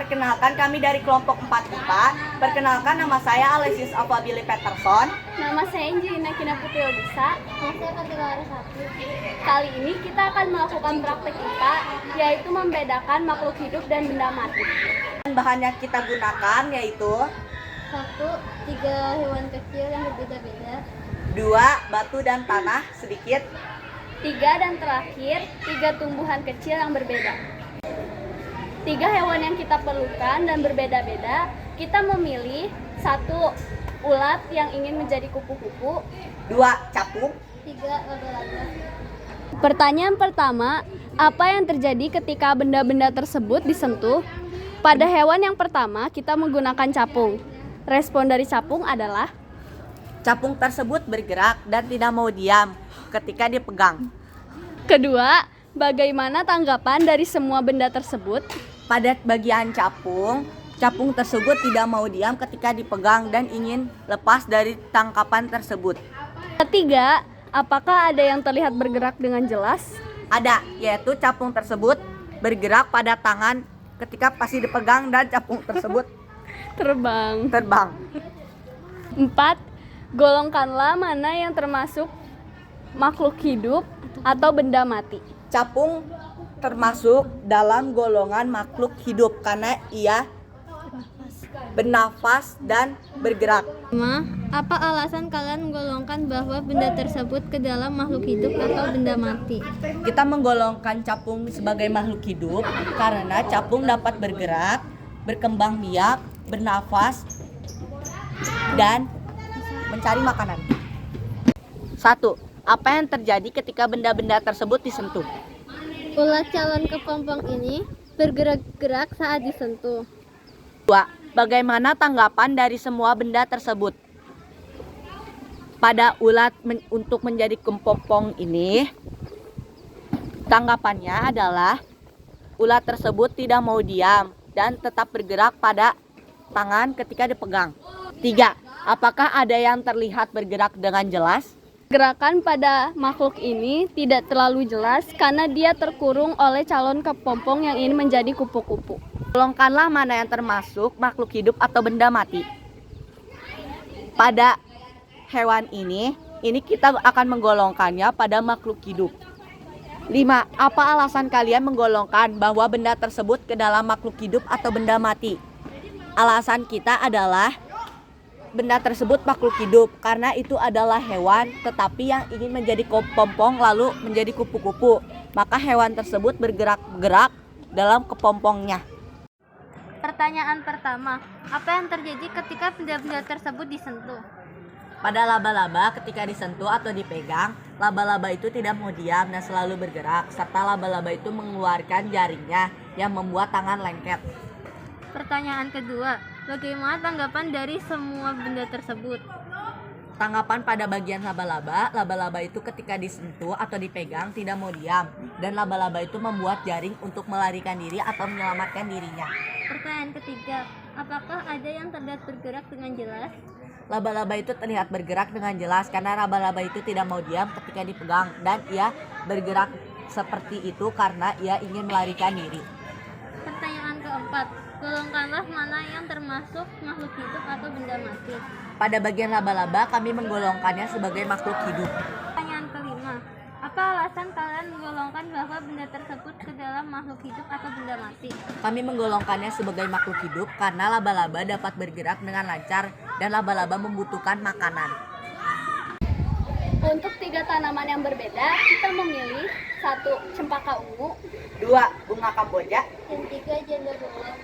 Perkenalkan, kami dari kelompok 4 IPA. Perkenalkan, nama saya Alexis Alva Billy Peterson. Nama saya Angelina Kina Putri Odisa. Nama saya Kartika Larasati. Kali ini kita akan melakukan praktek IPA, yaitu membedakan makhluk hidup dan benda mati. Bahan yang kita gunakan yaitu 1. 3 hewan kecil yang berbeda-beda. 2. Batu dan tanah sedikit. 3 dan terakhir, 3 tumbuhan kecil yang berbeda. 3 hewan yang kita perlukan dan berbeda-beda. Kita memilih 1 ulat yang ingin menjadi kupu-kupu. 2. Capung. 3 laba-laba. Pertanyaan pertama, apa yang terjadi ketika benda-benda tersebut disentuh? Pada hewan yang pertama, kita menggunakan capung. Respon dari capung adalah Capung tersebut bergerak dan tidak mau diam ketika dipegang. kedua, bagaimana tanggapan dari semua benda tersebut? Pada bagian capung, capung tersebut tidak mau diam ketika dipegang dan ingin lepas dari tangkapan tersebut. Ketiga, apakah ada yang terlihat bergerak dengan jelas? Ada, yaitu capung tersebut bergerak pada tangan ketika pasti dipegang dan capung tersebut Terbang. terbang. 4. Golongkanlah mana yang termasuk makhluk hidup atau benda mati. Capung termasuk dalam golongan makhluk hidup karena ia bernafas dan bergerak. Apa alasan kalian menggolongkan bahwa benda tersebut ke dalam makhluk hidup atau benda mati? Kita menggolongkan capung sebagai makhluk hidup karena capung dapat bergerak, berkembang biak, bernafas, dan mencari makanan. 1. Apa yang terjadi ketika benda-benda tersebut disentuh? Ulat calon kepompong ini bergerak-gerak saat disentuh. 2. Bagaimana tanggapan dari semua benda tersebut? Pada ulat untuk menjadi kepompong ini, tanggapannya adalah ulat tersebut tidak mau diam dan tetap bergerak pada tangan ketika dipegang. 3. Apakah ada yang terlihat bergerak dengan jelas? Gerakan pada makhluk ini tidak terlalu jelas karena dia terkurung oleh calon kepompong yang ingin menjadi kupu-kupu. Golongkanlah mana yang termasuk makhluk hidup atau benda mati. Pada hewan ini kita akan menggolongkannya pada makhluk hidup. 5. Apa alasan kalian menggolongkan bahwa benda tersebut ke dalam makhluk hidup atau benda mati? Alasan kita adalah benda tersebut makhluk hidup karena itu adalah hewan tetapi yang ingin menjadi kepompong lalu menjadi kupu-kupu. Maka hewan tersebut bergerak-gerak dalam kepompongnya. Pertanyaan pertama, apa yang terjadi ketika benda-benda tersebut disentuh? Pada laba-laba ketika disentuh atau dipegang, laba-laba itu tidak mau diam dan selalu bergerak, serta laba-laba itu mengeluarkan jaringnya yang membuat tangan lengket. Pertanyaan kedua, bagaimana tanggapan dari semua benda tersebut? Tanggapan pada bagian laba-laba, laba-laba itu ketika disentuh atau dipegang tidak mau diam, dan laba-laba itu membuat jaring untuk melarikan diri atau menyelamatkan dirinya. Pertanyaan ketiga, apakah ada yang terlihat bergerak dengan jelas? Laba-laba itu terlihat bergerak dengan jelas karena laba-laba itu tidak mau diam ketika dipegang dan ia bergerak seperti itu karena ia ingin melarikan diri. Pertanyaan keempat, golongkanlah mana yang termasuk makhluk hidup atau benda mati. Pada bagian laba-laba kami menggolongkannya sebagai makhluk hidup. Pertanyaan kelima, apa alasan kalian menggolongkan bahwa benda tersebut ke dalam makhluk hidup atau benda mati? Kami menggolongkannya sebagai makhluk hidup karena laba-laba dapat bergerak dengan lancar dan laba-laba membutuhkan makanan. Untuk 3 tanaman yang berbeda, kita memilih 1. Cempaka ungu. 2. Bunga kamboja. Dan 3. Janda bolong.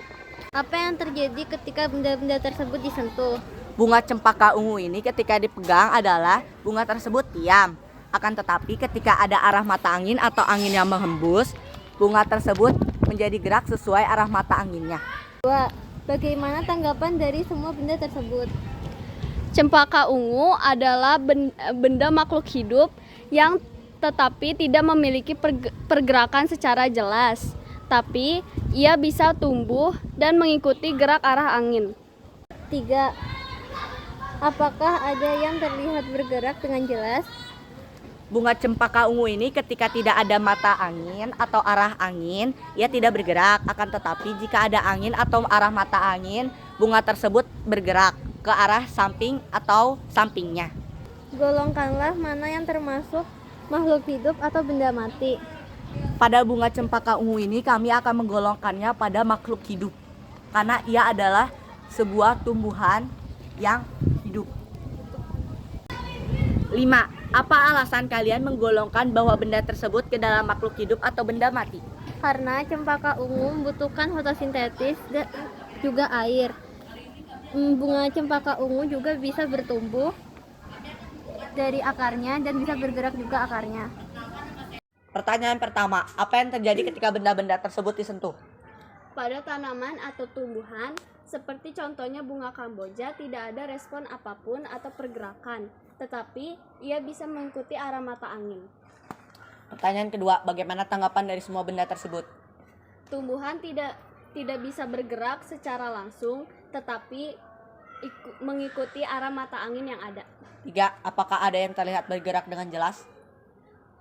Apa yang terjadi ketika benda-benda tersebut disentuh? Bunga cempaka ungu ini ketika dipegang adalah bunga tersebut diam. Akan tetapi ketika ada arah mata angin atau angin yang menghembus, bunga tersebut menjadi gerak sesuai arah mata anginnya. 2. Bagaimana tanggapan dari semua benda tersebut? Cempaka ungu adalah benda makhluk hidup yang tetapi tidak memiliki pergerakan secara jelas, tapi ia bisa tumbuh dan mengikuti gerak arah angin. 3. Apakah ada yang terlihat bergerak dengan jelas? Bunga cempaka ungu ini ketika tidak ada mata angin atau arah angin, ia tidak bergerak. Akan tetapi jika ada angin atau arah mata angin, bunga tersebut bergerak ke arah samping atau sampingnya. Golongkanlah mana yang termasuk makhluk hidup atau benda mati. Pada bunga cempaka ungu ini kami akan menggolongkannya pada makhluk hidup, karena ia adalah sebuah tumbuhan yang hidup. 5. Apa alasan kalian menggolongkan bahwa benda tersebut ke dalam makhluk hidup atau benda mati? Karena cempaka ungu membutuhkan fotosintesis dan juga air. Bunga cempaka ungu juga bisa bertumbuh dari akarnya dan bisa bergerak juga akarnya. Pertanyaan pertama, apa yang terjadi ketika benda-benda tersebut disentuh? Pada tanaman atau tumbuhan, seperti contohnya bunga kamboja, tidak ada respon apapun atau pergerakan, tetapi ia bisa mengikuti arah mata angin. Pertanyaan kedua, bagaimana tanggapan dari semua benda tersebut? Tumbuhan tidak bisa bergerak secara langsung, tetapi mengikuti arah mata angin yang ada. 3. Apakah ada yang terlihat bergerak dengan jelas?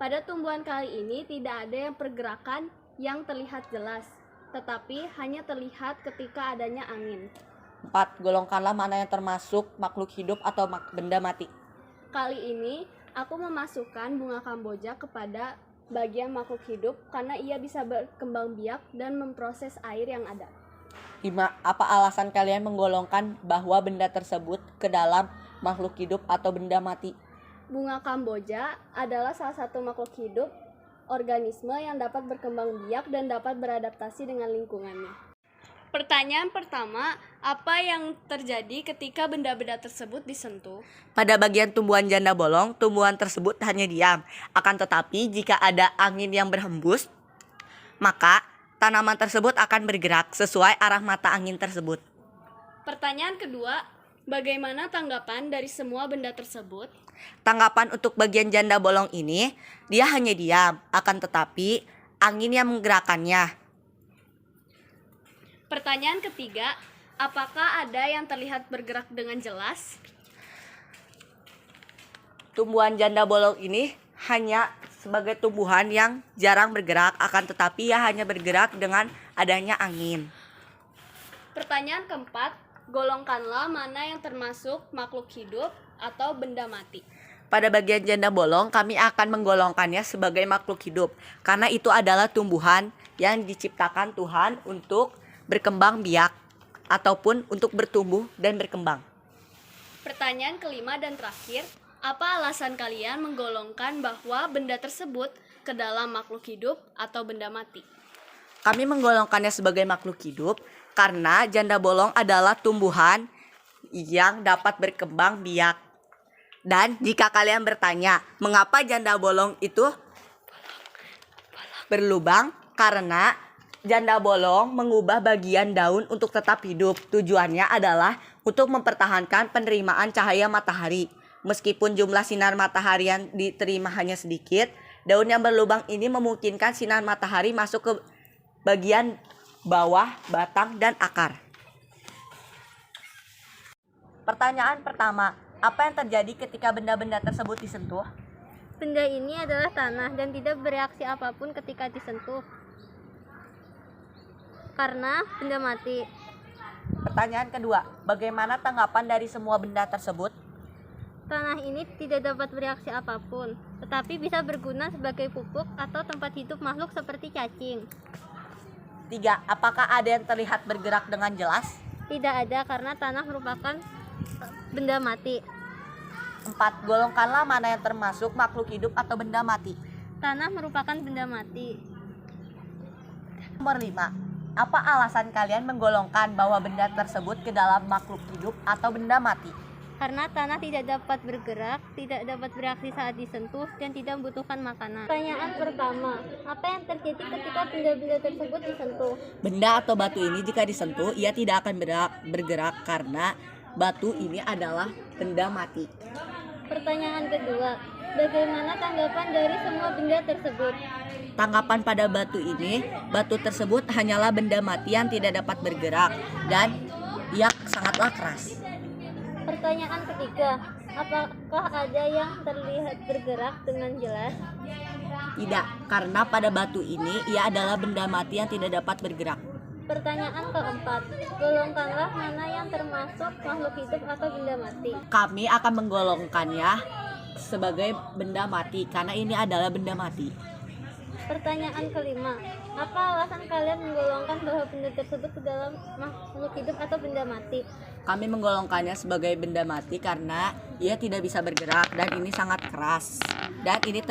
Pada tumbuhan kali ini tidak ada yang pergerakan yang terlihat jelas, tetapi hanya terlihat ketika adanya angin. 4. Golongkanlah mana yang termasuk makhluk hidup atau benda mati. Kali ini aku memasukkan bunga kamboja kepada bagian makhluk hidup karena ia bisa berkembang biak dan memproses air yang ada. 5. Apa alasan kalian menggolongkan bahwa benda tersebut ke dalam makhluk hidup atau benda mati? Bunga kamboja adalah salah satu makhluk hidup organisme yang dapat berkembang biak dan dapat beradaptasi dengan lingkungannya. Pertanyaan pertama, apa yang terjadi ketika benda-benda tersebut disentuh? Pada bagian tumbuhan janda bolong, tumbuhan tersebut hanya diam. Akan tetapi jika ada angin yang berhembus, maka tanaman tersebut akan bergerak sesuai arah mata angin tersebut. Pertanyaan kedua, bagaimana tanggapan dari semua benda tersebut? Tanggapan untuk bagian janda bolong ini, dia hanya diam, akan tetapi angin yang menggerakkannya. Pertanyaan ketiga, apakah ada yang terlihat bergerak dengan jelas? Tumbuhan janda bolong ini hanya sebagai tumbuhan yang jarang bergerak, akan tetapi ia hanya bergerak dengan adanya angin. Pertanyaan keempat, golongkanlah mana yang termasuk makhluk hidup atau benda mati. Pada bagian janda bolong, kami akan menggolongkannya sebagai makhluk hidup, karena itu adalah tumbuhan yang diciptakan Tuhan untuk berkembang biak ataupun untuk bertumbuh dan berkembang. Pertanyaan kelima dan terakhir, apa alasan kalian menggolongkan bahwa benda tersebut ke dalam makhluk hidup atau benda mati? Kami menggolongkannya sebagai makhluk hidup karena janda bolong adalah tumbuhan yang dapat berkembang biak. Dan jika kalian bertanya, mengapa janda bolong itu berlubang? Karena janda bolong mengubah bagian daun untuk tetap hidup. Tujuannya adalah untuk mempertahankan penerimaan cahaya matahari. Meskipun jumlah sinar matahari yang diterima hanya sedikit, daun yang berlubang ini memungkinkan sinar matahari masuk ke bagian bawah, batang, dan akar. Pertanyaan pertama, apa yang terjadi ketika benda-benda tersebut disentuh? Benda ini adalah tanah dan tidak bereaksi apapun ketika disentuh. Karena benda mati. Pertanyaan kedua, bagaimana tanggapan dari semua benda tersebut? Tanah ini tidak dapat bereaksi apapun, tetapi bisa berguna sebagai pupuk atau tempat hidup makhluk seperti cacing. 3. Apakah ada yang terlihat bergerak dengan jelas? Tidak ada karena tanah merupakan benda mati. 4. Golongkanlah mana yang termasuk makhluk hidup atau benda mati. Tanah merupakan benda mati. Nomor 5. Apa alasan kalian menggolongkan bahwa benda tersebut ke dalam makhluk hidup atau benda mati? Karena tanah tidak dapat bergerak, tidak dapat bereaksi saat disentuh, dan tidak membutuhkan makanan. Pertanyaan pertama, apa yang terjadi ketika benda-benda tersebut disentuh? Benda atau batu ini jika disentuh, ia tidak akan bergerak karena batu ini adalah benda mati. Pertanyaan kedua, bagaimana tanggapan dari semua benda tersebut? Tanggapan pada batu ini, batu tersebut hanyalah benda mati yang tidak dapat bergerak dan ia sangatlah keras. Pertanyaan ketiga, Apakah ada yang terlihat bergerak dengan jelas? Tidak, karena pada batu ini ia adalah benda mati yang tidak dapat bergerak. Pertanyaan keempat, golongkanlah mana yang termasuk makhluk hidup atau benda mati. Kami akan menggolongkannya sebagai benda mati karena ini adalah benda mati. Pertanyaan kelima, apa alasan kalian menggolongkan bahwa benda tersebut ke dalam makhluk hidup atau benda mati? Kami menggolongkannya sebagai benda mati karena ia tidak bisa bergerak dan ini sangat keras. Dan ini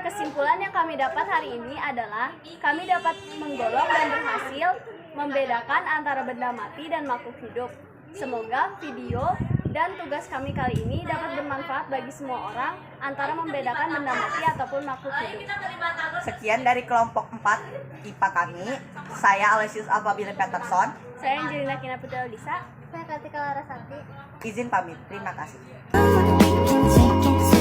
Kesimpulan yang kami dapat hari ini adalah kami dapat menggolong dan berhasil membedakan antara benda mati dan makhluk hidup. Semoga video dan tugas kami kali ini dapat bermanfaat bagi semua orang antara membedakan benda mati ataupun makhluk hidup. Sekian dari kelompok 4 IPA kami. Saya Alesius Alpabile Peterson. Saya Angelina Kina Putri Aldisa. Saya Kartika Larasati. Izin pamit. Terima kasih. Take it